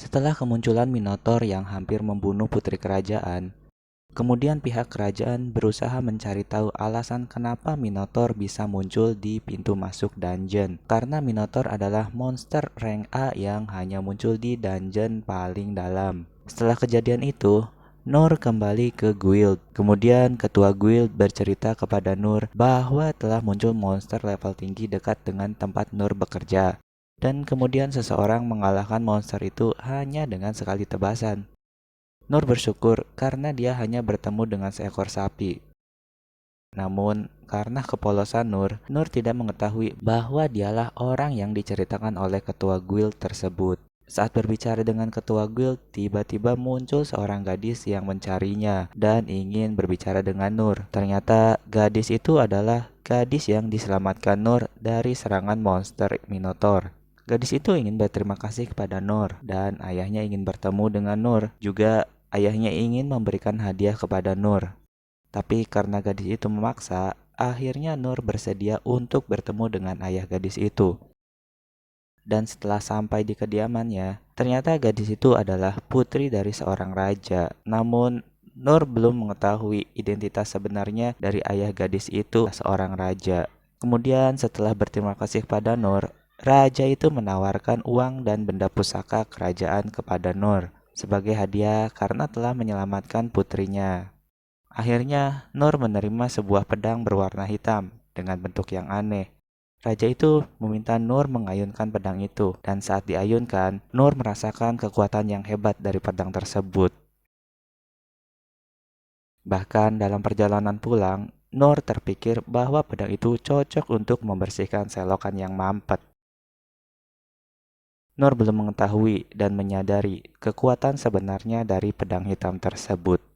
Setelah kemunculan Minotaur yang hampir membunuh putri kerajaan, kemudian pihak kerajaan berusaha mencari tahu alasan kenapa Minotaur bisa muncul di pintu masuk dungeon. Karena Minotaur adalah monster rank A yang hanya muncul di dungeon paling dalam. Setelah kejadian itu, Nur kembali ke guild. Kemudian ketua guild bercerita kepada Nur bahwa telah muncul monster level tinggi dekat dengan tempat Nur bekerja. Dan kemudian seseorang mengalahkan monster itu hanya dengan sekali tebasan. Nur bersyukur karena dia hanya bertemu dengan seekor sapi. Namun, karena kepolosan Nur tidak mengetahui bahwa dialah orang yang diceritakan oleh ketua guild tersebut. Saat berbicara dengan ketua guild, tiba-tiba muncul seorang gadis yang mencarinya dan ingin berbicara dengan Nur. Ternyata gadis itu adalah gadis yang diselamatkan Nur dari serangan monster Minotaur. Gadis itu ingin berterima kasih kepada Nur dan ayahnya ingin bertemu dengan Nur. Juga ayahnya ingin memberikan hadiah kepada Nur. Tapi karena gadis itu memaksa, akhirnya Nur bersedia untuk bertemu dengan ayah gadis itu. Dan setelah sampai di kediamannya, ternyata gadis itu adalah putri dari seorang raja. Namun, Nur belum mengetahui identitas sebenarnya dari ayah gadis itu, seorang raja. Kemudian setelah berterima kasih kepada Nur, raja itu menawarkan uang dan benda pusaka kerajaan kepada Nur sebagai hadiah karena telah menyelamatkan putrinya. Akhirnya, Nur menerima sebuah pedang berwarna hitam dengan bentuk yang aneh. Raja itu meminta Nur mengayunkan pedang itu, dan saat diayunkan, Nur merasakan kekuatan yang hebat dari pedang tersebut. Bahkan dalam perjalanan pulang, Nur terpikir bahwa pedang itu cocok untuk membersihkan selokan yang mampet. Nur belum mengetahui dan menyadari kekuatan sebenarnya dari pedang hitam tersebut.